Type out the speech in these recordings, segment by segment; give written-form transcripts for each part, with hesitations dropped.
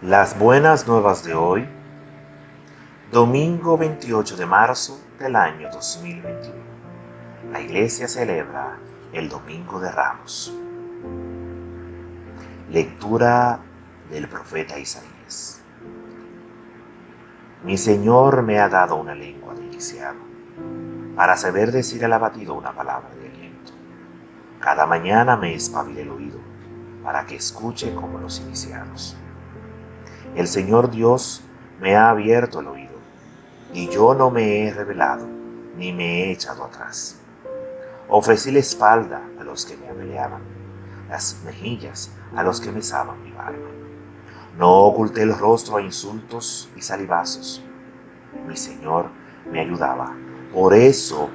Las buenas nuevas de hoy, domingo 28 de marzo del año 2021. La iglesia celebra el Domingo de Ramos. Lectura del profeta Isaías. Mi Señor me ha dado una lengua de iniciado, para saber decir al abatido una palabra de aliento. Cada mañana me espabila el oído, para que escuche como los iniciados. El Señor Dios me ha abierto el oído, y yo no me he rebelado, ni me he echado atrás. Ofrecí la espalda a los que me apedreaban, las mejillas a los que mesaban mi barba. No oculté el rostro a insultos y salivazos. Mi Señor me ayudaba, por eso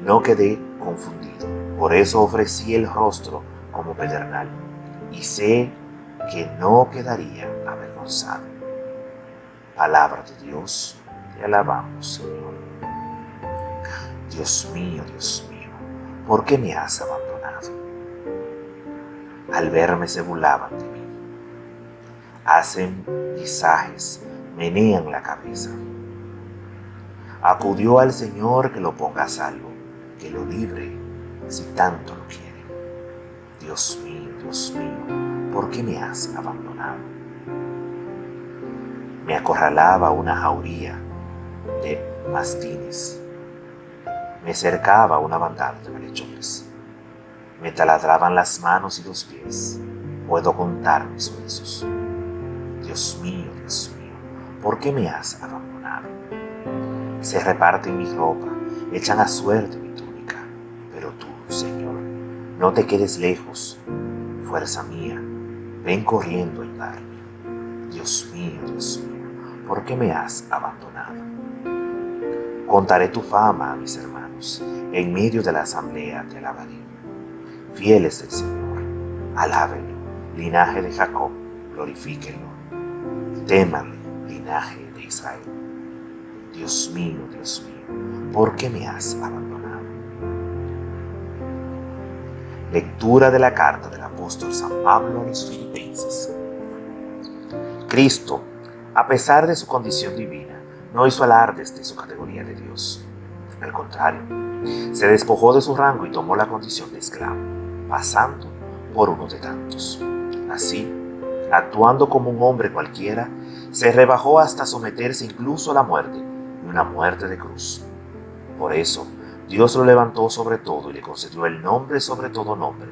no quedé confundido. Por eso ofrecí el rostro como pedernal, y sé que no quedaría avergonzado. Palabra de Dios, te alabamos, Señor. Dios mío, ¿por qué me has abandonado? Al verme se burlaban de mí. Hacen visajes, menean la cabeza. Acudió al Señor que lo ponga a salvo, que lo libre si tanto lo quiere. Dios mío, ¿por qué me has abandonado? Me acorralaba una jauría de mastines. Me cercaba una bandada de malhechores. Me taladraban las manos y los pies. Puedo contar mis huesos. Dios mío, ¿por qué me has abandonado? Se reparten mi ropa, echan a suerte mi túnica. Pero tú, Señor, no te quedes lejos. Fuerza mía, ven corriendo a ayudarme. Dios mío, ¿por qué me has abandonado? Contaré tu fama a mis hermanos, en medio de la asamblea te alabaré. Fieles del Señor, alábenlo, linaje de Jacob, glorifíquenlo. Témanle, linaje de Israel. Dios mío, ¿por qué me has abandonado? Lectura de la carta del apóstol San Pablo a los Filipenses. Cristo, a pesar de su condición divina, no hizo alardes de su categoría de Dios. Al contrario, se despojó de su rango y tomó la condición de esclavo, pasando por uno de tantos. Así, actuando como un hombre cualquiera, se rebajó hasta someterse incluso a la muerte, y una muerte de cruz. Por eso, Dios lo levantó sobre todo y le concedió el nombre sobre todo nombre,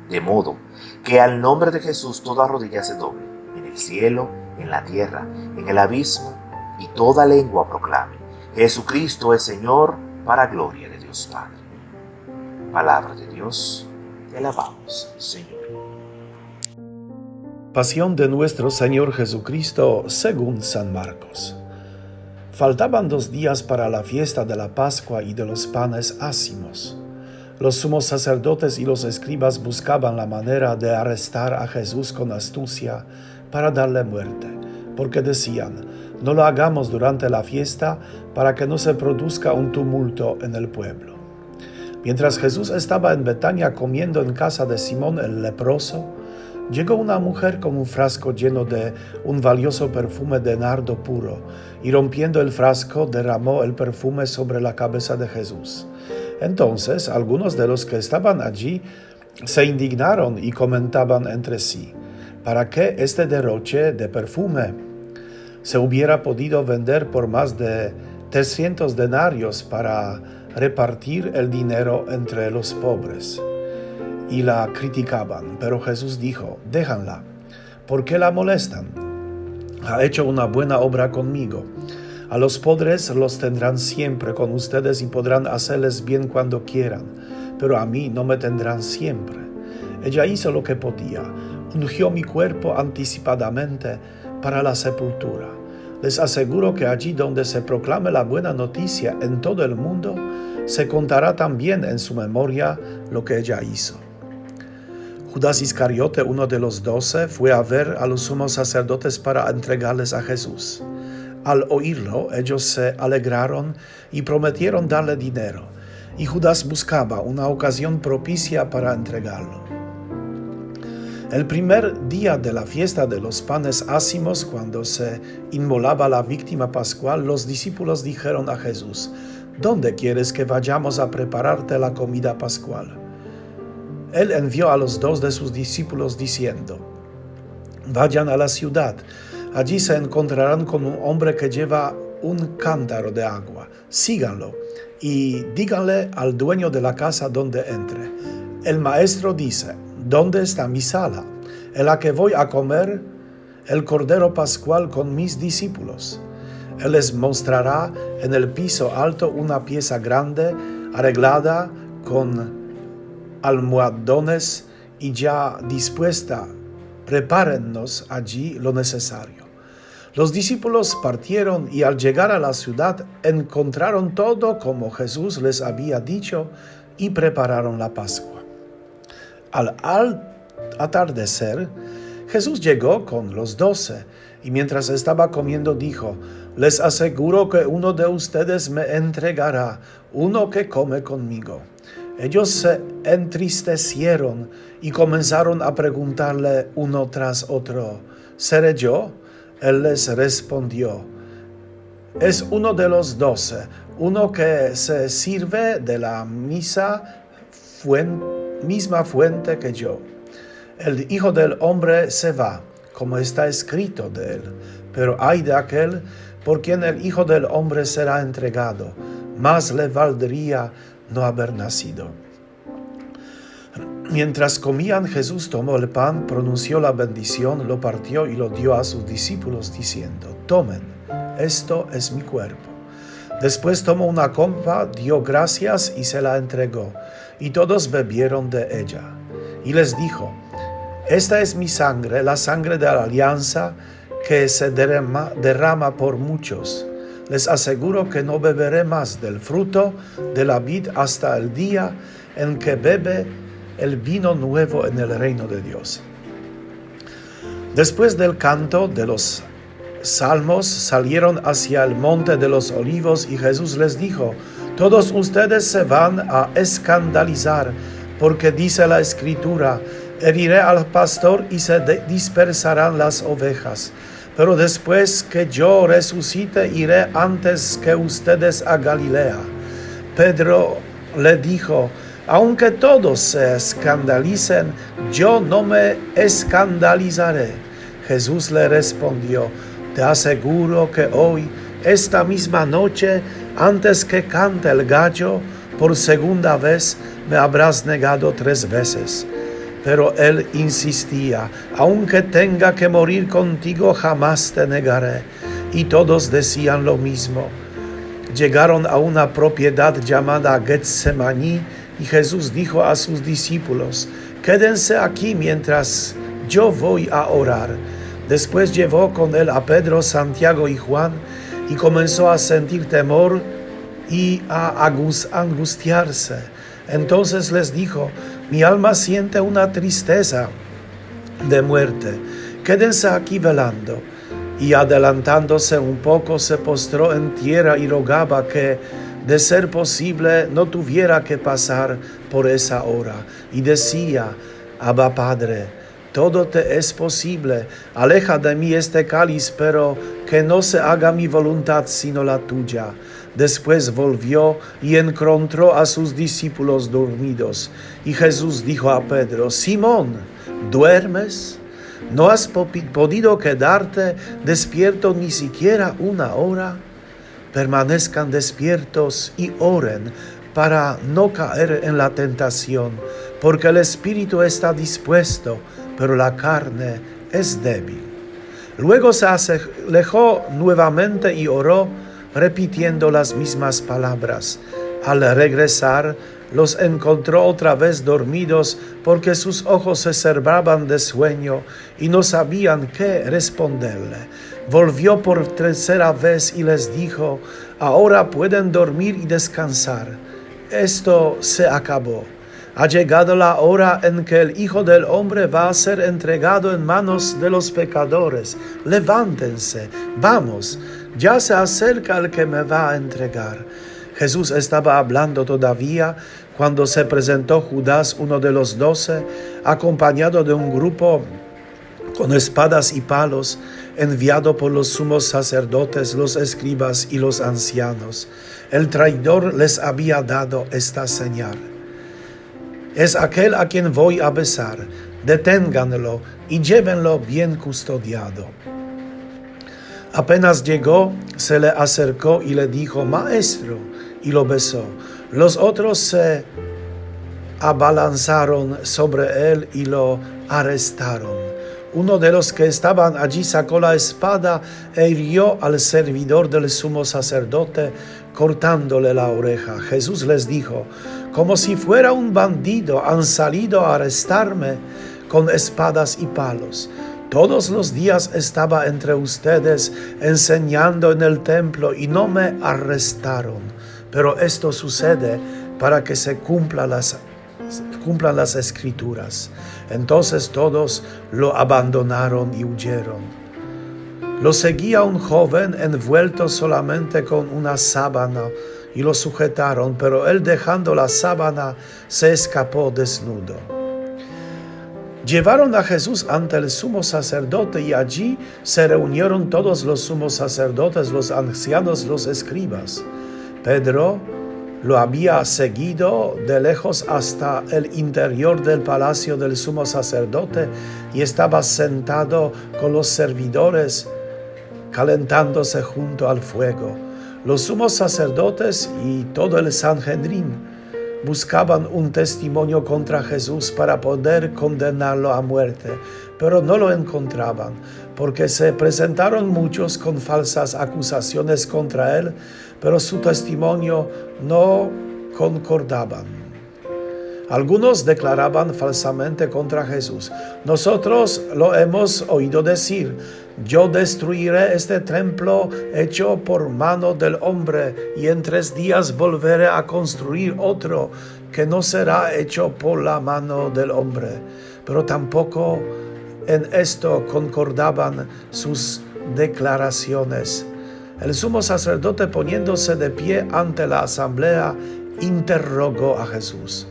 de modo que al nombre de Jesús toda rodilla se doble, en el cielo, en la tierra, en el abismo, y toda lengua proclame: Jesucristo es Señor, para gloria de Dios Padre. Palabra de Dios, te alabamos, Señor. Pasión de nuestro Señor Jesucristo según San Marcos. Faltaban 2 días para la fiesta de la Pascua y de los panes ácimos. Los sumos sacerdotes y los escribas buscaban la manera de arrestar a Jesús con astucia para darle muerte, porque decían: no lo hagamos durante la fiesta para que no se produzca un tumulto en el pueblo. Mientras Jesús estaba en Betania comiendo en casa de Simón el leproso, llegó una mujer con un frasco lleno de un valioso perfume de nardo puro, y rompiendo el frasco derramó el perfume sobre la cabeza de Jesús. Entonces algunos de los que estaban allí se indignaron y comentaban entre sí: ¿para qué este derroche de perfume? Se hubiera podido vender por más de 300 denarios para repartir el dinero entre los pobres. Y la criticaban, pero Jesús dijo: déjanla, ¿por qué la molestan? Ha hecho una buena obra conmigo. A los pobres los tendrán siempre con ustedes y podrán hacerles bien cuando quieran, pero a mí no me tendrán siempre. Ella hizo lo que podía, ungió mi cuerpo anticipadamente para la sepultura. Les aseguro que allí donde se proclame la buena noticia en todo el mundo, se contará también en su memoria lo que ella hizo. Judas Iscariote, uno de los 12, fue a ver a los sumos sacerdotes para entregarles a Jesús. Al oírlo, ellos se alegraron y prometieron darle dinero, y Judas buscaba una ocasión propicia para entregarlo. El primer día de la fiesta de los panes ácimos, cuando se inmolaba la víctima pascual, los discípulos dijeron a Jesús: ¿Dónde quieres que vayamos a prepararte la comida pascual? Él envió a los 2 de sus discípulos diciendo: Vayan a la ciudad, allí se encontrarán con un hombre que lleva un cántaro de agua. Síganlo y díganle al dueño de la casa donde entre: el maestro dice, ¿dónde está mi sala, en la que voy a comer el cordero pascual con mis discípulos? Él les mostrará en el piso alto una pieza grande, arreglada con almohadones y ya dispuesta. Prepárennos allí lo necesario. Los discípulos partieron y al llegar a la ciudad encontraron todo como Jesús les había dicho y prepararon la Pascua. Al atardecer, Jesús llegó con los 12 y mientras estaba comiendo dijo: Les aseguro que uno de ustedes me entregará, uno que come conmigo. Ellos se entristecieron y comenzaron a preguntarle uno tras otro: ¿Seré yo? Él les respondió: Es uno de los 12, uno que se sirve de la misma fuente que yo. El Hijo del Hombre se va, como está escrito de él, pero ay de aquel por quien el Hijo del Hombre será entregado. Más le valdría no haber nacido. Mientras comían, Jesús tomó el pan, pronunció la bendición, lo partió y lo dio a sus discípulos, diciendo: Tomen, esto es mi cuerpo. Después tomó una copa, dio gracias y se la entregó, y todos bebieron de ella. Y les dijo: Esta es mi sangre, la sangre de la alianza, que se derrama por muchos. Les aseguro que no beberé más del fruto de la vid hasta el día en que bebe el vino nuevo en el reino de Dios. Después del canto de los salmos, salieron hacia el monte de los olivos y Jesús les dijo: Todos ustedes se van a escandalizar, porque dice la Escritura: Heriré al pastor y se dispersarán las ovejas. Pero después que yo resucite, iré antes que ustedes a Galilea. Pedro le dijo: Aunque todos se escandalicen, yo no me escandalizaré. Jesús le respondió: Te aseguro que hoy, esta misma noche, antes que cante el gallo, por segunda vez me habrás negado 3 veces. Pero él insistía: Aunque tenga que morir contigo, jamás te negaré. Y todos decían lo mismo. Llegaron a una propiedad llamada Getsemaní, y Jesús dijo a sus discípulos: Quédense aquí mientras yo voy a orar. Después llevó con él a Pedro, Santiago y Juan, y comenzó a sentir temor y a angustiarse. Entonces les dijo: Mi alma siente una tristeza de muerte. Quédense aquí velando. Y adelantándose un poco, se postró en tierra y rogaba que, de ser posible, no tuviera que pasar por esa hora. Y decía: Abba, Padre, todo te es posible. Aleja de mí este cáliz, pero que no se haga mi voluntad sino la tuya. Después volvió y encontró a sus discípulos dormidos. Y Jesús dijo a Pedro: Simón, ¿duermes? ¿No has podido quedarte despierto ni siquiera una hora? Permanezcan despiertos y oren para no caer en la tentación, porque el espíritu está dispuesto, pero la carne es débil. Luego se alejó nuevamente y oró, repitiendo las mismas palabras. Al regresar, los encontró otra vez dormidos, porque sus ojos se cerraban de sueño y no sabían qué responderle. Volvió por 3ª vez y les dijo: Ahora pueden dormir y descansar. Esto se acabó. Ha llegado la hora en que el Hijo del Hombre va a ser entregado en manos de los pecadores. Levántense, vamos, ya se acerca el que me va a entregar. Jesús estaba hablando todavía cuando se presentó Judas, uno de los 12, acompañado de un grupo con espadas y palos, enviado por los sumos sacerdotes, los escribas y los ancianos. El traidor les había dado esta señal: es aquel a quien voy a besar, deténganlo y llévenlo bien custodiado. Apenas llegó, se le acercó y le dijo: Maestro, y lo besó. Los otros se abalanzaron sobre él y lo arrestaron. Uno de los que estaban allí sacó la espada e hirió al servidor del sumo sacerdote, cortándole la oreja. Jesús les dijo: como si fuera un bandido, han salido a arrestarme con espadas y palos. Todos los días estaba entre ustedes enseñando en el templo y no me arrestaron. Pero esto sucede para que se cumplan las escrituras. Entonces todos lo abandonaron y huyeron. Lo seguía un joven envuelto solamente con una sábana y lo sujetaron, pero él, dejando la sábana, se escapó desnudo. Llevaron a Jesús ante el sumo sacerdote y allí se reunieron todos los sumos sacerdotes, los ancianos, los escribas. Pedro lo había seguido de lejos hasta el interior del palacio del sumo sacerdote y estaba sentado con los servidores, calentándose junto al fuego. Los sumos sacerdotes y todo el Sanhedrín buscaban un testimonio contra Jesús para poder condenarlo a muerte, pero no lo encontraban, porque se presentaron muchos con falsas acusaciones contra él, pero su testimonio no concordaban. Algunos declaraban falsamente contra Jesús: nosotros lo hemos oído decir, yo destruiré este templo hecho por mano del hombre y en 3 días volveré a construir otro que no será hecho por la mano del hombre. Pero tampoco en esto concordaban sus declaraciones. El sumo sacerdote, poniéndose de pie ante la asamblea, interrogó a Jesús: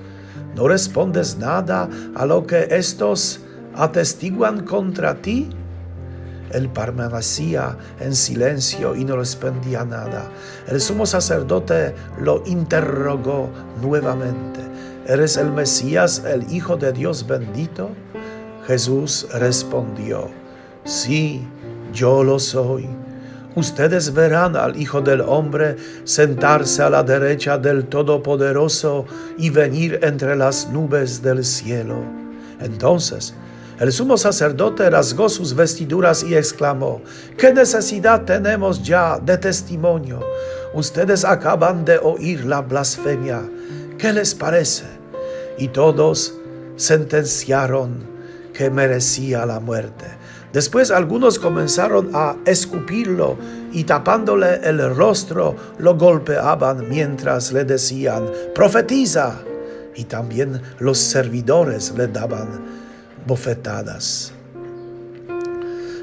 ¿no respondes nada a lo que estos atestiguan contra ti? Él permanecía en silencio y no respondía nada. El sumo sacerdote lo interrogó nuevamente: ¿eres el Mesías, el Hijo de Dios bendito? Jesús respondió: sí, yo lo soy. Ustedes verán al Hijo del Hombre sentarse a la derecha del Todopoderoso y venir entre las nubes del cielo. Entonces el sumo sacerdote rasgó sus vestiduras y exclamó: ¿qué necesidad tenemos ya de testimonio? Ustedes acaban de oír la blasfemia. ¿Qué les parece? Y todos sentenciaron que merecía la muerte. Después algunos comenzaron a escupirlo y tapándole el rostro lo golpeaban mientras le decían: profetiza. Y también los servidores le daban bofetadas.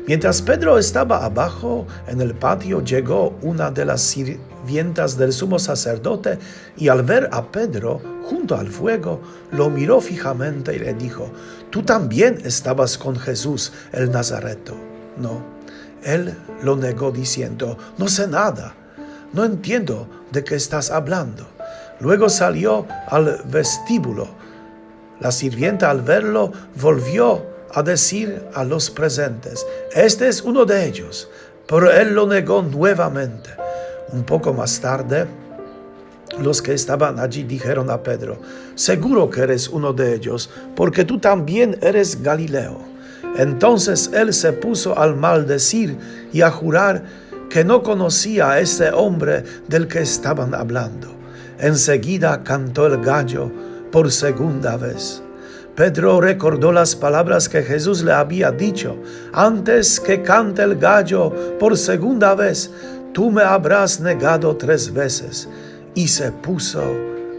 Mientras Pedro estaba abajo en el patio, llegó una de las sirvientas del sumo sacerdote y al ver a Pedro junto al fuego, lo miró fijamente y le dijo: ¿tú también estabas con Jesús el Nazareto? No. Él lo negó diciendo: no sé nada, no entiendo de qué estás hablando. Luego salió al vestíbulo. La sirvienta, al verlo, volvió a decir a los presentes: este es uno de ellos. Pero él lo negó nuevamente. Un poco más tarde, los que estaban allí dijeron a Pedro: seguro que eres uno de ellos, porque tú también eres Galileo. Entonces él se puso al maldecir y a jurar que no conocía a ese hombre del que estaban hablando. Enseguida cantó el gallo por segunda vez. Pedro recordó las palabras que Jesús le había dicho: antes que cante el gallo por segunda vez, tú me habrás negado 3 veces. Y se puso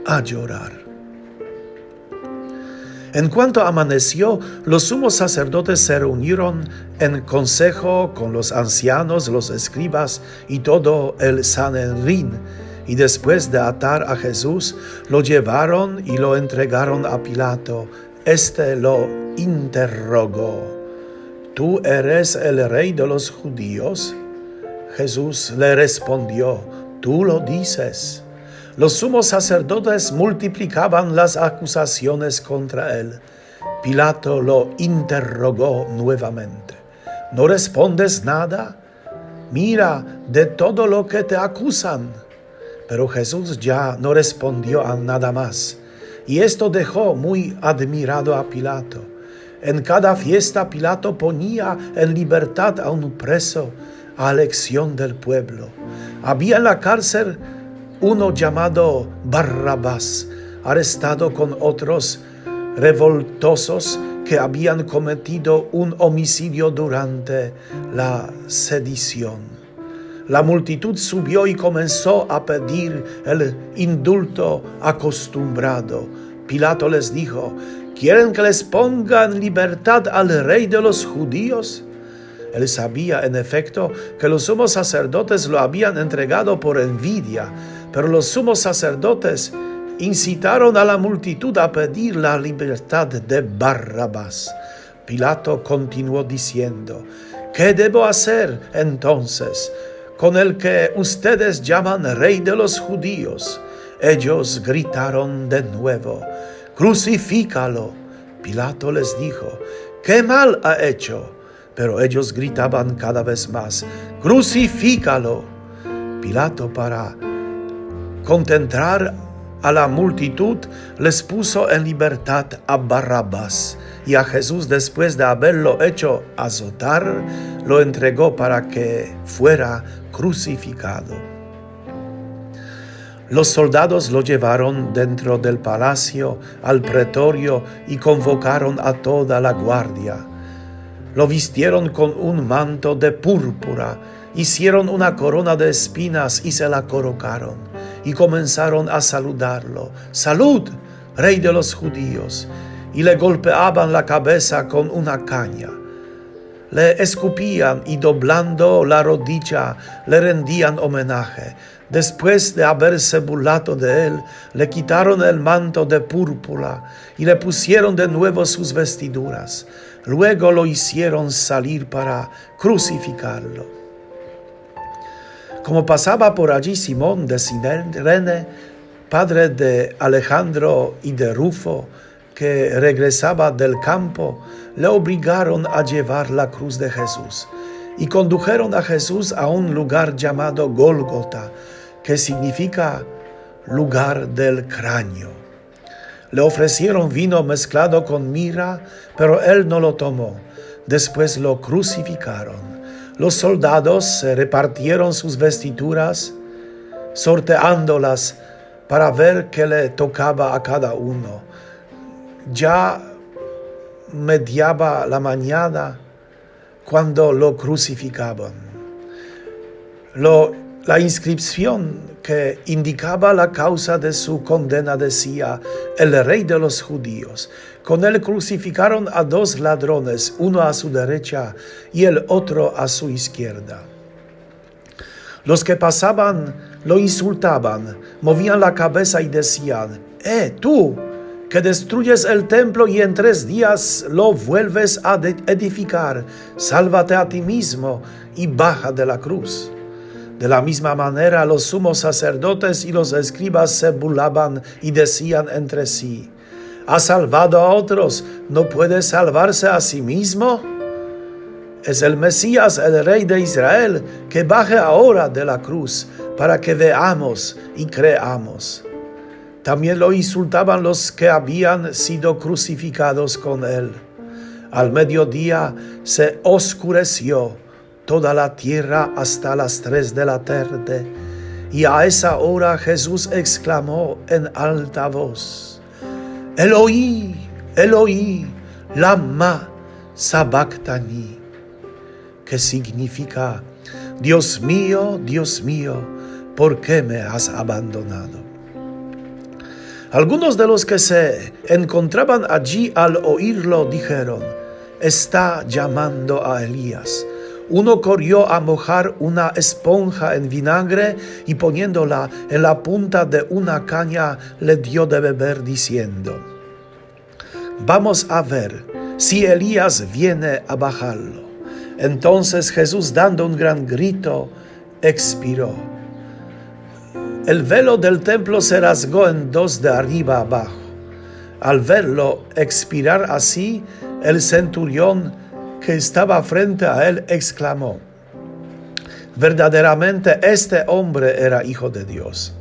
a llorar. En cuanto amaneció, los sumos sacerdotes se reunieron en consejo con los ancianos, los escribas y todo el Sanhedrín, Y después de atar a Jesús, lo llevaron y lo entregaron a Pilato. Este lo interrogó: ¿Tú eres el rey de los judíos? Jesús le respondió: Tú lo dices. Los sumos sacerdotes multiplicaban las acusaciones contra él. Pilato lo interrogó nuevamente: ¿No respondes nada? Mira de todo lo que te acusan. Pero Jesús ya no respondió a nada más. Y esto dejó muy admirado a Pilato. En cada fiesta Pilato ponía en libertad a un preso a elección del pueblo. Había en la cárcel uno llamado Barrabás, arrestado con otros revoltosos que habían cometido un homicidio durante la sedición. La multitud subió y comenzó a pedir el indulto acostumbrado. Pilato les dijo: ¿Quieren que les ponga en libertad al rey de los judíos? Él sabía, en efecto, que los sumos sacerdotes lo habían entregado por envidia, pero los sumos sacerdotes incitaron a la multitud a pedir la libertad de Barrabás. Pilato continuó diciendo: ¿Qué debo hacer entonces con el que ustedes llaman rey de los judíos? Ellos gritaron de nuevo: ¡Crucifícalo! Pilato les dijo: ¿Qué mal ha hecho? Pero ellos gritaban cada vez más: ¡Crucifícalo! Pilato, para contentar a la multitud, les puso en libertad a Barrabás, y a Jesús, después de haberlo hecho azotar, lo entregó para que fuera crucificado. Los soldados lo llevaron dentro del palacio al pretorio y convocaron a toda la guardia. Lo vistieron con un manto de púrpura, hicieron una corona de espinas y se la colocaron, y comenzaron a saludarlo: ¡Salud, rey de los judíos! Y le golpeaban la cabeza con una caña. Le escupían y, doblando la rodilla, le rendían homenaje. Después de haberse burlado de él, le quitaron el manto de púrpura y le pusieron de nuevo sus vestiduras. Luego lo hicieron salir para crucificarlo. Como pasaba por allí Simón de Cirene, padre de Alejandro y de Rufo, que regresaba del campo, le obligaron a llevar la cruz de Jesús y condujeron a Jesús a un lugar llamado Gólgota, que significa lugar del cráneo. Le ofrecieron vino mezclado con mirra, pero él no lo tomó. Después lo crucificaron. Los soldados se repartieron sus vestiduras, sorteándolas para ver qué le tocaba a cada uno. Ya mediaba la mañana cuando lo crucificaban. La inscripción que indicaba la causa de su condena decía: el rey de los judíos. Con él crucificaron a dos ladrones, uno a su derecha y el otro a su izquierda. Los que pasaban lo insultaban, movían la cabeza y decían: tú, que destruyes el templo y en 3 días lo vuelves a edificar, sálvate a ti mismo y baja de la cruz. De la misma manera, los sumos sacerdotes y los escribas se burlaban y decían entre sí: ¿ha salvado a otros? ¿No puede salvarse a sí mismo? Es el Mesías, el Rey de Israel, que baje ahora de la cruz para que veamos y creamos. También lo insultaban los que habían sido crucificados con él. Al mediodía se oscureció toda la tierra hasta las 3 de la tarde, y a esa hora Jesús exclamó en alta voz: Eloí, Eloí, lama sabactani, que significa: Dios mío, ¿por qué me has abandonado? Algunos de los que se encontraban allí al oírlo dijeron: está llamando a Elías. Uno corrió a mojar una esponja en vinagre y poniéndola en la punta de una caña le dio de beber diciendo: «Vamos a ver si Elías viene a bajarlo». Entonces Jesús, dando un gran grito, expiró. El velo del templo se rasgó en dos de arriba a abajo. Al verlo expirar así, el centurión que estaba frente a él exclamó: «Verdaderamente este hombre era hijo de Dios».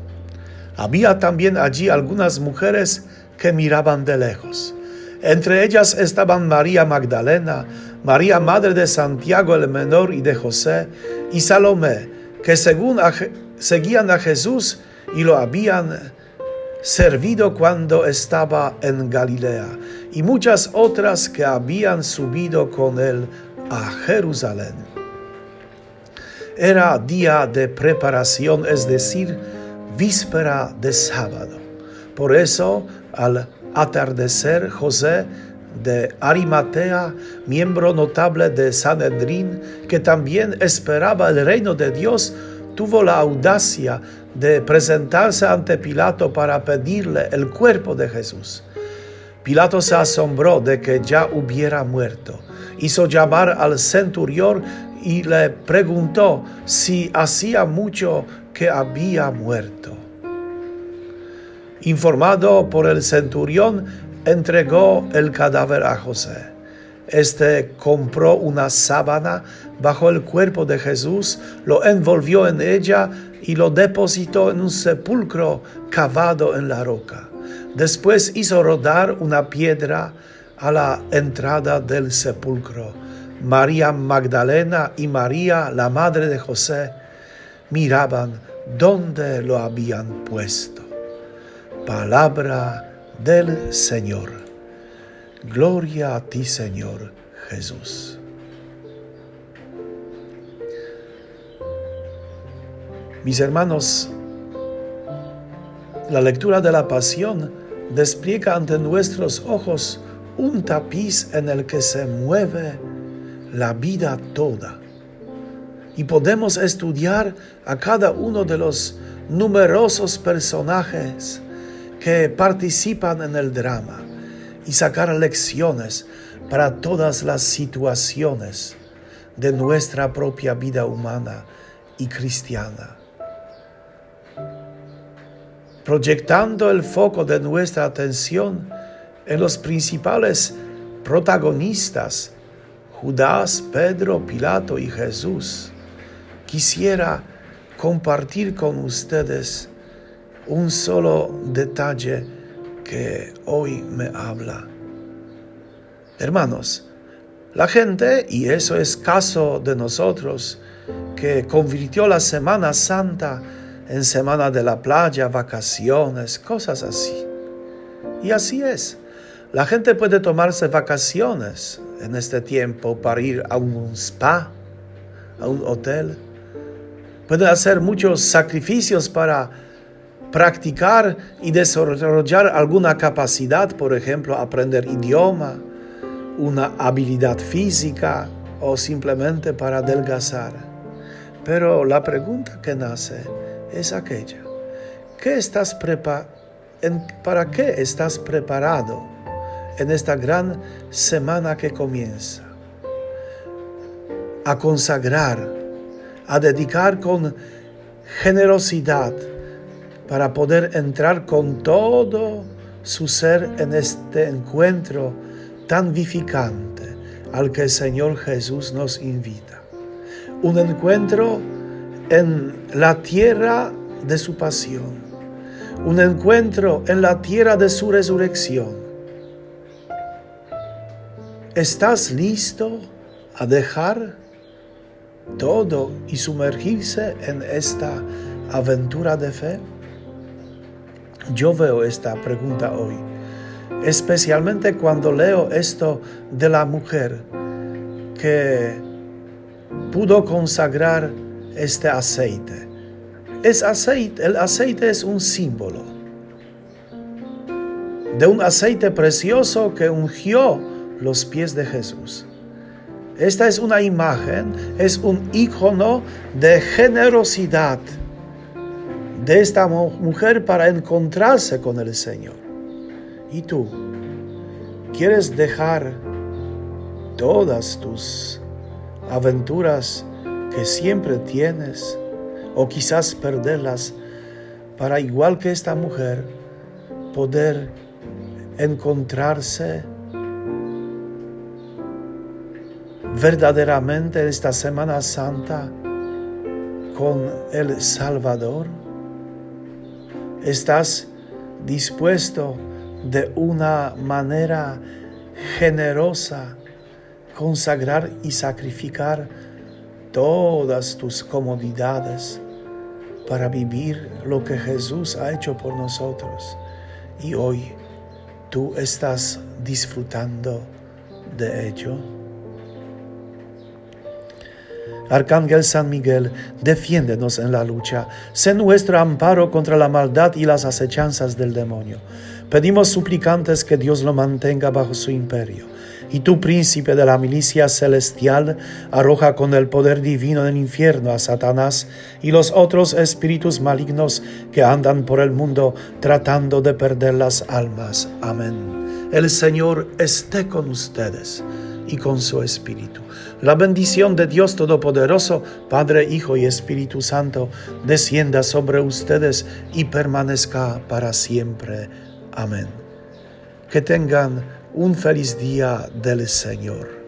Había también allí algunas mujeres que miraban de lejos. Entre ellas estaban María Magdalena, María madre de Santiago el menor y de José, y Salomé, que seguían a Jesús y lo habían servido cuando estaba en Galilea, y muchas otras que habían subido con él a Jerusalén. Era día de preparación, es decir, víspera de sábado. Por eso, al atardecer, José de Arimatea, miembro notable de Sanedrín, que también esperaba el reino de Dios, tuvo la audacia de presentarse ante Pilato para pedirle el cuerpo de Jesús. Pilato se asombró de que ya hubiera muerto. Hizo llamar al centurión y le preguntó si hacía mucho que había muerto. Informado por el centurión, entregó el cadáver a José. Este compró una sábana, bajo el cuerpo de Jesús, lo envolvió en ella y lo depositó en un sepulcro cavado en la roca. Después hizo rodar una piedra a la entrada del sepulcro. María Magdalena y María, la madre de José, miraban dónde lo habían puesto. Palabra del Señor. Gloria a ti, Señor Jesús. Mis hermanos, la lectura de la Pasión despliega ante nuestros ojos un tapiz en el que se mueve la vida toda. Y podemos estudiar a cada uno de los numerosos personajes que participan en el drama y sacar lecciones para todas las situaciones de nuestra propia vida humana y cristiana. Proyectando el foco de nuestra atención en los principales protagonistas, Judas, Pedro, Pilato y Jesús, quisiera compartir con ustedes un solo detalle que hoy me habla. Hermanos, la gente, y eso es caso de nosotros, que convirtió la Semana Santa en semana de la playa, vacaciones, cosas así. Y así es. La gente puede tomarse vacaciones en este tiempo para ir a un spa, a un hotel. Pueden hacer muchos sacrificios para practicar y desarrollar alguna capacidad, por ejemplo, aprender idioma, una habilidad física o simplemente para adelgazar. Pero la pregunta que nace es aquella: ¿para qué estás preparado en esta gran semana que comienza? A consagrar, a dedicar con generosidad para poder entrar con todo su ser en este encuentro tan vivificante al que el Señor Jesús nos invita. Un encuentro en la tierra de su pasión, un encuentro en la tierra de su resurrección. ¿Estás listo a dejar todo y sumergirse en esta aventura de fe? Yo veo esta pregunta hoy, especialmente cuando leo esto de la mujer que pudo consagrar este aceite. El aceite es un símbolo de un aceite precioso que ungió los pies de Jesús. Esta es una imagen, es un icono de generosidad de esta mujer para encontrarse con el Señor. ¿Y tú? ¿Quieres dejar todas tus aventuras que siempre tienes o quizás perderlas para, igual que esta mujer, poder encontrarse verdaderamente esta Semana Santa con el Salvador? ¿Estás dispuesto de una manera generosa consagrar y sacrificar todas tus comodidades para vivir lo que Jesús ha hecho por nosotros? Y hoy tú estás disfrutando de ello. Arcángel San Miguel, defiéndenos en la lucha. Sé nuestro amparo contra la maldad y las acechanzas del demonio. Pedimos suplicantes que Dios lo mantenga bajo su imperio. Y tú, príncipe de la milicia celestial, arroja con el poder divino del infierno a Satanás y los otros espíritus malignos que andan por el mundo tratando de perder las almas. Amén. El Señor esté con ustedes y con su Espíritu. La bendición de Dios Todopoderoso, Padre, Hijo y Espíritu Santo, descienda sobre ustedes y permanezca para siempre. Amén. Que tengan un feliz día del Señor.